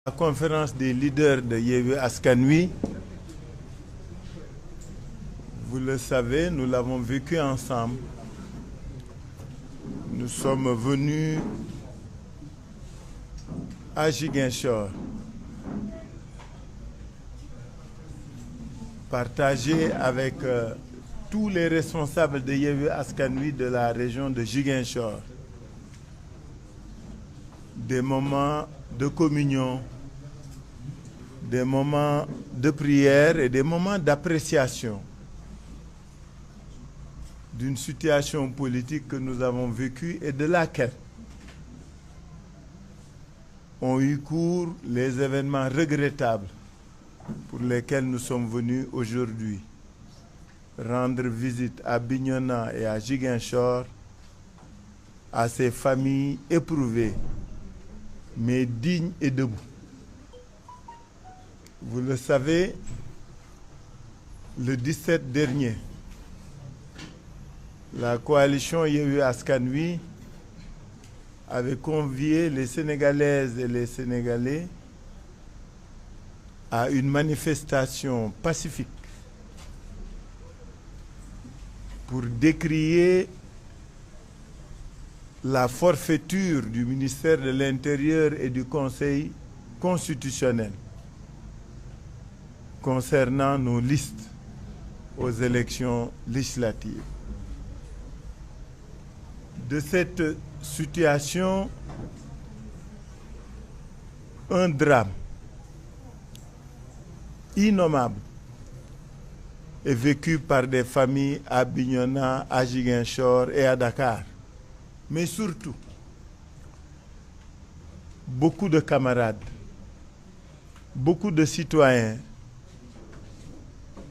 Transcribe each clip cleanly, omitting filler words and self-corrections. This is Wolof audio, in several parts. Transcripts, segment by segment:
La conférence des leaders de Yewwi Askan Wi, vous le savez, nous l'avons vécu ensemble. Nous sommes venus à Ziguinchor partager avec tous les responsables de Yewwi Askan Wi de la région de Ziguinchor des moments de communion, des moments de prière et des moments d'appréciation d'une situation politique que nous avons vécue et de laquelle ont eu cours les événements regrettables pour lesquels nous sommes venus aujourd'hui rendre visite à Bignona et à Ziguinchor à ces familles éprouvées mais dignes et debout. Vous le savez, le 17 dernier, la coalition Yewwi Askan Wi avait convié les Sénégalaises et les Sénégalais à une manifestation pacifique pour décrier la forfaiture du ministère de l'Intérieur et du Conseil constitutionnel concernant nos listes aux élections législatives. De cette situation, un drame innommable est vécu par des familles à Bignona, à Ziguinchor et à Dakar. Mais surtout, beaucoup de camarades, beaucoup de citoyens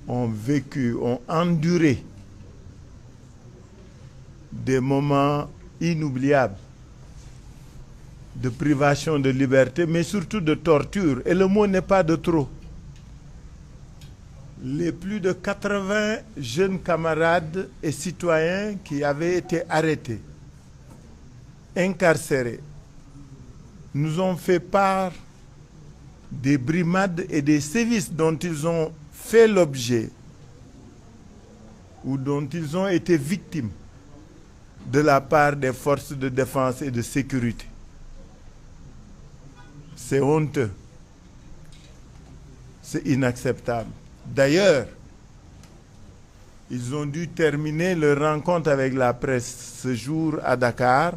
ont vécu, ont enduré des moments inoubliables de privation de liberté, mais surtout de torture. Et le mot n'est pas de trop. Les plus de 80 jeunes camarades et citoyens qui avaient été arrêtés, incarcérés, nous ont fait part des brimades et des sévices dont ils ont fait l'objet ou dont ils ont été victimes de la part des forces de défense et de sécurité. C'est honteux. C'est inacceptable. D'ailleurs, ils ont dû terminer leur rencontre avec la presse ce jour à Dakar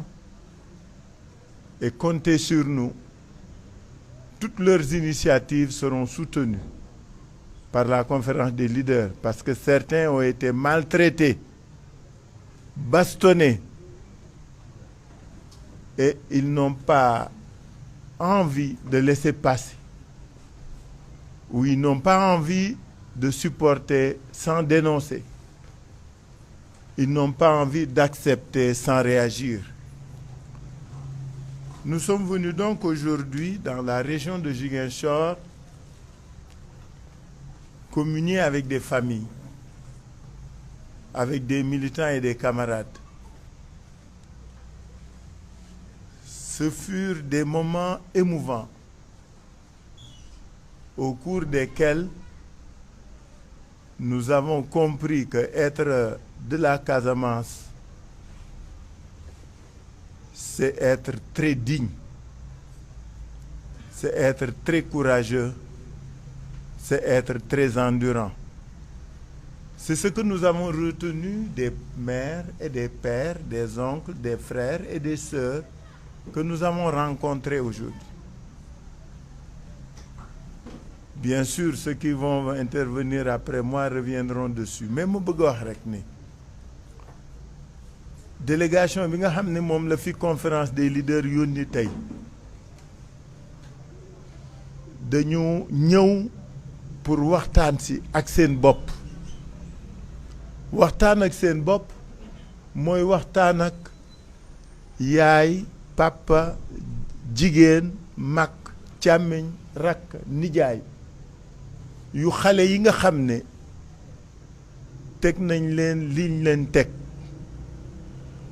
et compter sur nous. Toutes leurs initiatives seront soutenues par la conférence des leaders parce que certains ont été maltraités, bastonnés et ils n'ont pas envie de laisser passer ou ils n'ont pas envie de supporter sans dénoncer. Ils n'ont pas envie d'accepter sans réagir. Nous sommes venus donc aujourd'hui dans la région de Ziguinchor communier avec des familles, avec des militants et des camarades. Ce furent des moments émouvants au cours desquels nous avons compris que être de la Casamance, c'est être très digne, c'est être très courageux, c'est être très endurant. C'est ce que nous avons retenu des mères et des pères, des oncles, des frères et des sœurs que nous avons rencontrés aujourd'hui. Bien sûr, ceux qui vont intervenir après moi reviendront dessus. Mais je veux dire que la délégation bi nga xam ne moom la fi conférence des leaders yónni tey dañu ñëw pour waxtaan si ak seen bopp. Waxtaan ak seen bopp mooy waxtaan ak yaay, papa, jigéen, mag, càmmiñ, rakk, nijaay yu xale yi nga xam ne teg nañ leen liñ leen teg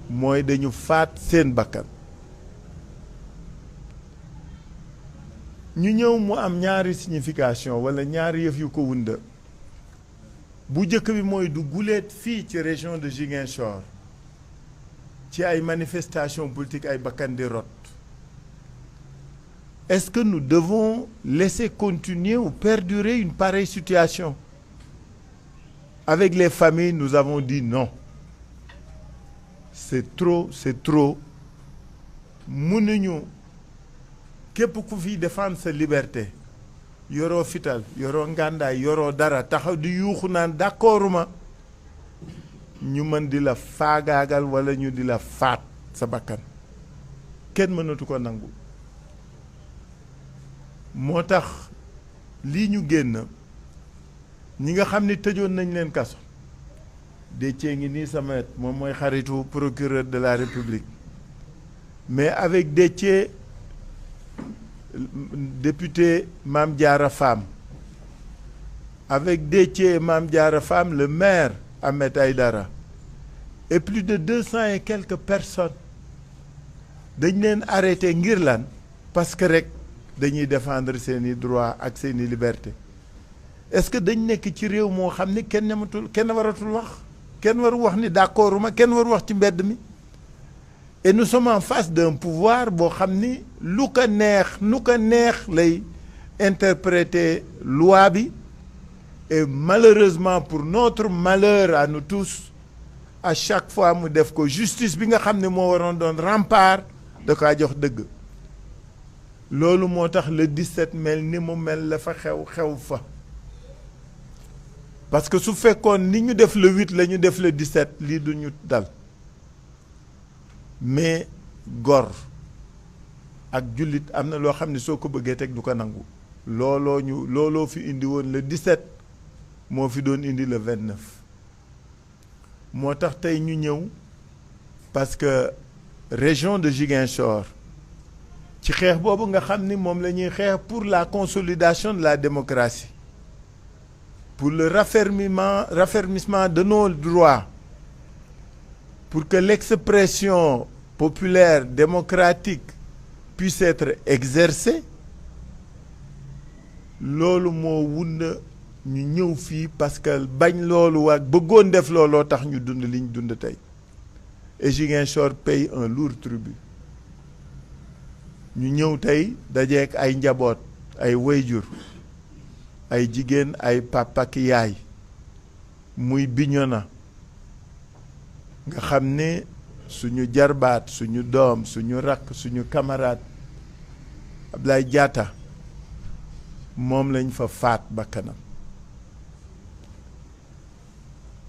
mooy dañu faat seen bakkan ñu ñëw mu am ñaari signification wala ñaari yëf yu ko wunda bu njëkk bi mooy du guleet fii ci région de Ziguinchor ci ay manifestations politiques ay bakkan di rot. Est-ce que nous devons laisser continuer ou perdurer une pareille situation? Avec les familles, nous avons dit non. C'est trop, c'est trop. Mënuñu képp ku fi défendre sa liberté yoroo fital yoroo ngàndaay yoroo dara taxaw di yuuxu naan d'accorduma ñu mën di la faagaagal wala ñu di la faat sa bakkan kenn mënatu ko nangu. moo tax lii ñu génn ñi nga xam ni tëjoon nañ leen kaso Déthié ngi nii sama wet moom mooy xaritu procureur de la République mais avec Déthié député Mame Diarra Fam, avec Déthié et Mame Diarra Fam, le maire Ahmed Aïdara et plus de 200 et quelques personnes dañ leen arrêté ngir lan parce que rek dañuy défendre seeni droit ak seeni liberté. Est-ce que dañ nekk ci réew moo xam ni kenn ñamatul kenn waratul wax kenn waru wax ni d'accorduma kenn waru wax ci mbedd mi? Et nous sommes en face d'un pouvoir boo xam ni lu ko neex nu ko neex lay interpréter loi bi et malheureusement pour notre malheur à nous tous à chaque fois mu def ko justice bi nga xam ne moo waroon doon rempart da kaa jox dëgg. loolu moo tax le 17 mel ni mu mel la fa xew fa parce que su fekkoon ni ñu def le 8 la ñu def le 17 lii du ñu dal mais gor ak jullit am na loo xam ne soo ko bëggee teg du ko nangu. looloo fi indi woon le 17 moo fi doon indi le 29 moo tax tey ñu ñëw parce que région de Ziguinchor ci xeex boobu nga xam ni moom la ñuy xeex pour la consolidation de la démocratie, pour le raffermissement de nos droits, pour que l'expression populaire démocratique puisse être exercée. loolu moo wund ñu ñëw fii parce que bañ loolu ak bëggoon def looloo tax ñu dund liñ dund tey. Et Ziguinchor paye un lourd tribut. ñu ñëw tey dajeek ay njaboot ay wayjur ay jigéen ay papa ak yaay muy Bignona nga xam ne suñu jarbaat suñu doom suñu rakk suñu camarade Ablaye Diatta moom lañ fa faat bakkanam.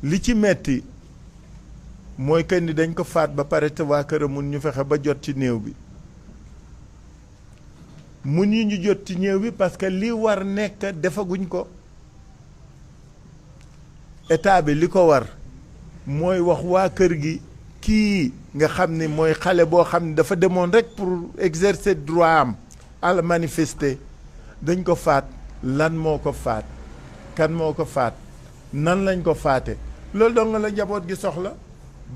li ci metti mooy que ni dañ ko faat ba pare te waa këram mun ñu fexe ba jot ci néew bi. mun ñu jot ci néew bi parce que li war nekk defaguñ ko. état bi li ko war mooy wax waa kër gi kii nga xam ni mooy xale boo xam ne dafa demoon rek pour exercer droit am à la manifester dañ ko faat lan moo ko faat kan moo ko faat nan lañ ko faate loolu dong nga la njaboot gi soxla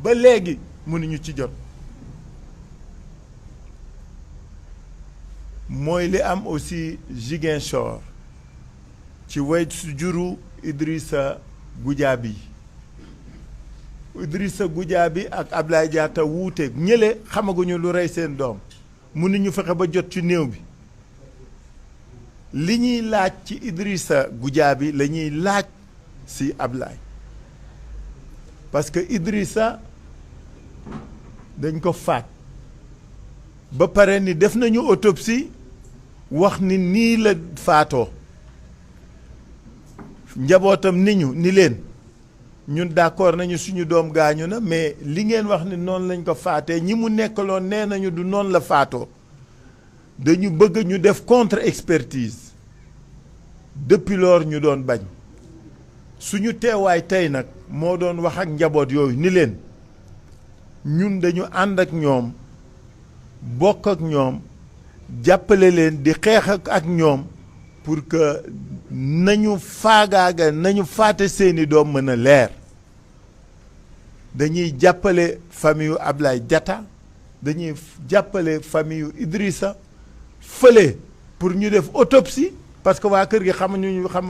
ba léegi mënuñu ci jot. mooy li am aussi Ziguinchor ci way su juru Idrissa Goudiaby ak Ablaye Diatta wuute ñële xamaguñu lu rey seen doom mënuñu fexe ba jot ci néew bi. li ñuy laaj ci Idrissa Goudiaby la ñuy laaj si Ablaye parce que Idrissa dañ ko faat ba pare ni def nañu autopsie wax ni nii la faatoo njabootam ni leen ñun d'accord nañu suñu doom gaañu na mais li ngeen wax ni noonu lañ ko faatee ñi mu nekkaloon nee nañu du noonu la faatoo dañu bëgg ñu def contre-expertise depuis lors ñu doon bañ suñu teewaay tey nag moo doon wax ak njaboot yooyu ni leen ñun dañu ànd ak ñoom bokk ak ñoom jàppale leen di xeex ak ñoom pour que nañu faate seeni doom mën a leer. dañuy jàppale famille yu Ablaye Diatta dañuy jàppale famille yu Idrissa fële pour ñu def autopsie parce que waa kër gi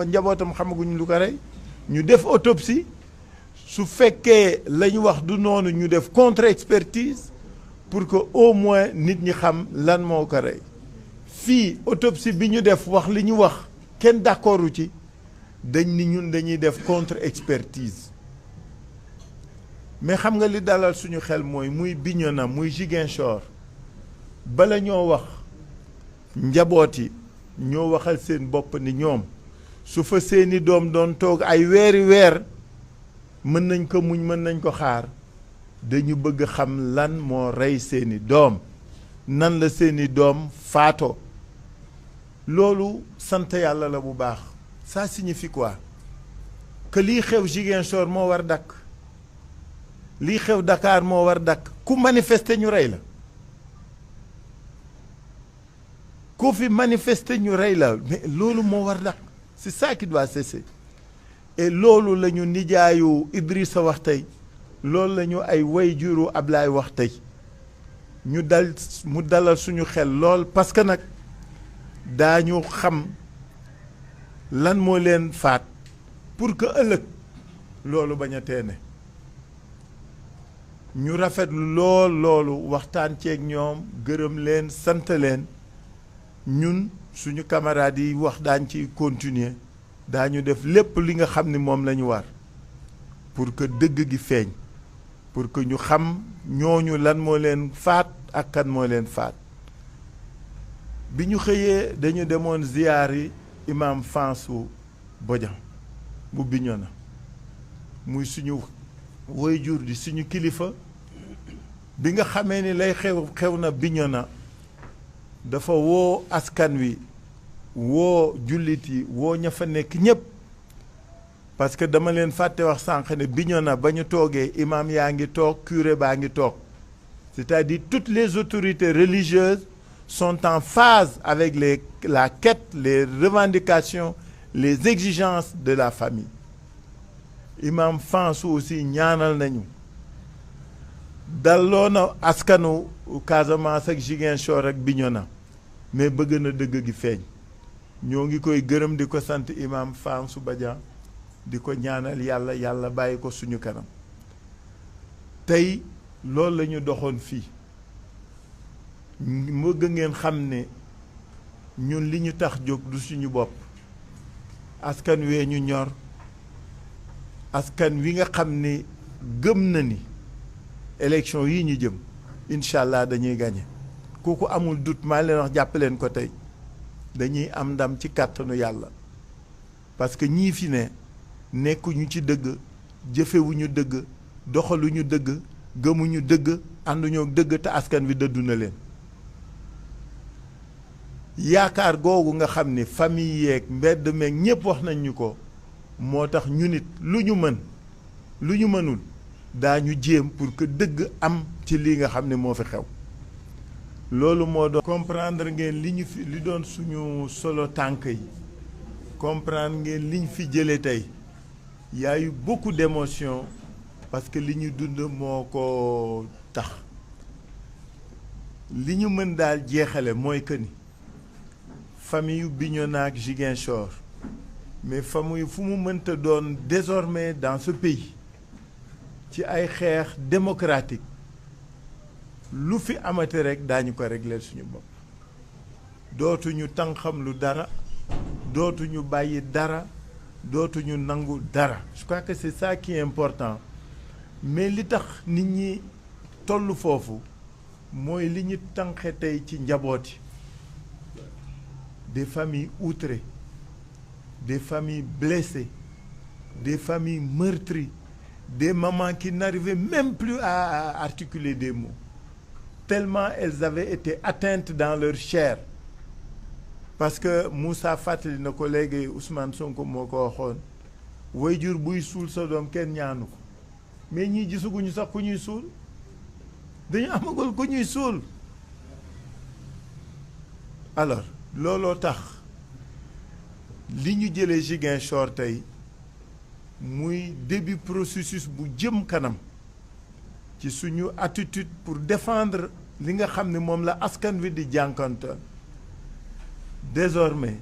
njabootam xamaguñu lu ko rey ñu def autopsie su fekkee la ñu wax du noonu ñu def contre-expertise pour que au moins nit ñi xam lan moo ko rey fii autopsie bi ñu def wax li ñu wax kenn d'accordu ci dañ ni ñun dañuy def contre-expertise mais xam nga li dalal suñu xel mooy muy Bignona muy Ziguinchor bala ñoo wax njaboot yi ñoo waxal seen bopp ni ñoom su fa seeni doom doon toog ay weeri weer mën nañ ko muñ mën nañ ko xaar dañu bëgg xam lan moo rey seeni doom nan la seeni doom faatoo loolu sant yàlla la bu baax ça signifie quoi que lii xew Ziguinchor moo war dakk lii xew Dakar moo war dakk ku manifester ñu rey la ku fi manifester ñu rey la mais loolu moo war dakk c'est ça qui doit cesser et loolu la ñu nijaayu Idrissa wax tey loolu la ñu ay wayjuru Ablaye wax tey mu dalal suñu xel lool parce que nag daañu xam lan moo leen faat pour que ëllëg loolu bañ a teene ñu rafetlu loolu waxtaan ceeg ñoom gërëm leen sant leen ñun suñu camarades yi wax daañ ci continuer daañu def lépp li nga xam ni moom la ñu war pour que dëgg gi feeñ pour que ñu xam ñooñu lan moo leen faat ak kan moo leen faat bi ñu xëyee dañu demoon ziyaari imam Fansu Bodian bu Bignona muy suñu waajur di suñu kilifa bi nga xamee ni lay xew na Bignona dafa woo askan wi woo jullit yi woo ña fa nekk ñépp parce que dama leen fàtte wax sànq ne Bignona ba ñu toogee imam yaa ngi toog curé baa ngi toog c'est-à-dire toutes les autorités religieuses sont en phase avec la quête, les revendications, les exigences de la famille. Imam Fansu aussi ñaanal nañu dalloo na askanu Casamance ak Ziguinchor ak Bignona mais bëgg na dëgg gi feeñ ñoo ngi koy gërëm di ko sant imam Fansu Badian di ko ñaanal yàlla bàyyi ko suñu kanam tey loolu la ñu doxoon fii bëgg ngeen xam ne ñun li ñu tax jóg du suñu bopp askan wee ñu ñor askan wi nga xam ni gëm na ni élection yi ñu jëm incha allah dañuy gagné kooku amul doute maa leen wax jàpp leen ko tey dañuy am ndam ci kàttanu yàlla parce que ñii fi ne nekkuñu ci dëgg jëfewuñu dëgg doxaluñu dëgg gëmuñu dëgg ànduñoo dëgg te askan wi dëddu na leen yaakaar googu nga xam ni famille yeeg mbedd meeg ñépp wax nañ ñu ko moo tax ñu nit lu ñu mën lu ñu mënul daañu jéem pour que dëgg am ci lii nga xam ne moo fi xew loolu moo doon comprendre ngeen li doon suñu solo tànk yi comprendre ngeen liñ fi jële tey y a eu beaucoup d'émotions parce que li ñu dund moo ko tax li ñu mën daal jeexale mooy que ni famille yu Bignona ak Ziguinchor mais famille fu mu mënta doon désormais dans ce pays ci ay xeex démocratique lu fi amate rek daañu ko régler suñu bopp dootuñu tànqam lu dara dootuñu bàyyi dara dootuñu nangu dara je crois que c'est ça qui est important mais li tax nit ñi toll foofu mooy li ñu tànqe tey ci njaboot yi des familles outrées des familles blessées des familles meurtries des mamans qui n'arrivaient même plus à articuler des mots tellement elles avaient été atteintes dans leur chair parce que Moussa fàttali na ko léegi Ousmane Sonko moo ko waxoon waajur buy suul sa doom kenn ñaanu ko mais ñii gisuguñu sax ku ñuy suul dañu amagul ku ñuy suul alors looloo tax li ñu jëlee Ziguinchor tey muy début processus bu jëm kanam ci suñu attitude pour défendre li nga xam ne moom la askan wi di jànkonteel désormais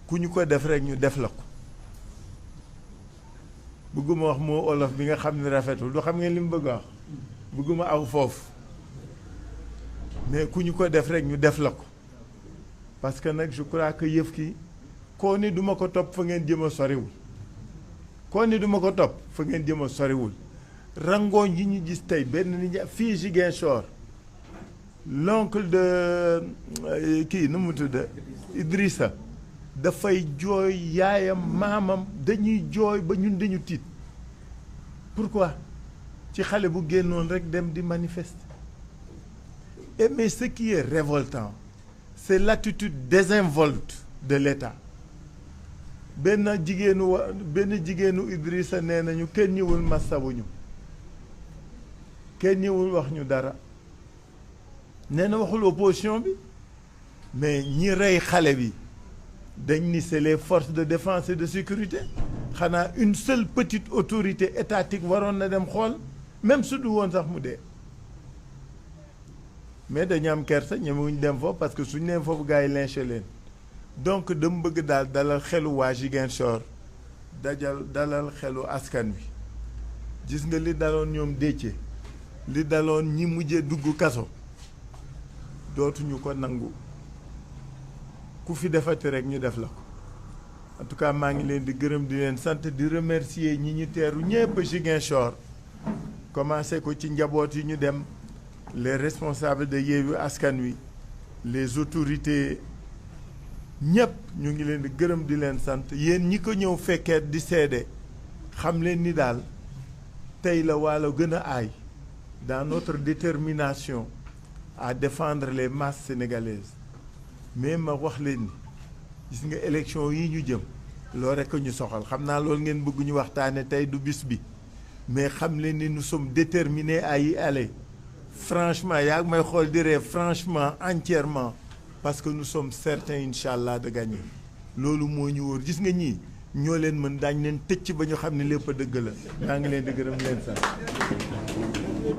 ku ñu ko def rek ñu def la ko bëgguma wax moo olof bi nga xam ne rafetul du xam ngeen li mu bëgg a wax bëgguma aw foofu mais ku ñu ko def rek ñu def la ko parce que nag je crois que yëf ki koo ni duma ko topp fa ngeen jëm a soriwul koo ni duma ko topp fa ngeen jëm a soriwul rangooñ yi ñu gis tey benn nit ñi fii Ziguinchor l'oncle de kii nu mu tudd Idrissa dafay jooy yaayam maamam dañuy jooy ba ñun dañu tiit pourquoi ci xale bu génnoon rek dem di manifester et mais ce qui est révoltant c'est l'attitude désinvolte de l'État benn jigéenu Idrissa nee nañu kenn ñëwul massawuñu kenn ñëwul wax ñu dara nee na waxul opposition bi mais ñi rey xale bi dañ ni c'est les forces de défense et de sécurité xanaa une seule petite autorité étatique waroon na dem xool même su du woon sax mu dee mais dañu am kersa ñemewuñ dem foofu parce que suñu nee foofu gars yi lynché leen donc dama bëgg daal dalal xelu waa Ziguinchor dalal xelu askan wi gis nga li daloon ñoom Déthié li daloon ñi mujjee dugg kaso dootuñu ko nangu ku fi defati rek ñu def la ko en tout cas maa ngi leen di gërëm di leen sant di remercier ñi ñu teeru ñëpp Ziguinchor commencé ko ci njaboot yi ñu dem les responsables de Yewwi Askan Wi les autorités ñëpp ñu ngi leen di gërëm di leen sant yéen ñi ko ñëw fekkee di seede xam leen ni daal tey la Waalo gën a aay dans notre détermination à défendre les masses sénégalaises mais ma wax leen ni gis nga élection yi ñu jëm loolu rek ñu soxal xam naa loolu ngeen bëgg ñu waxtaane tey du bis bi mais xam leen ni nous sommes déterminés à y aller franchement yaa ngi may xool di ree franchement entièrement parce que nous sommes certains incha allah de gagner loolu moo ñu wóor gis nga ñii ñoo leen mën daañ leen tëcc ba ñu xam ne lépp a dëgg la maa ngi leen di gërëm leen sax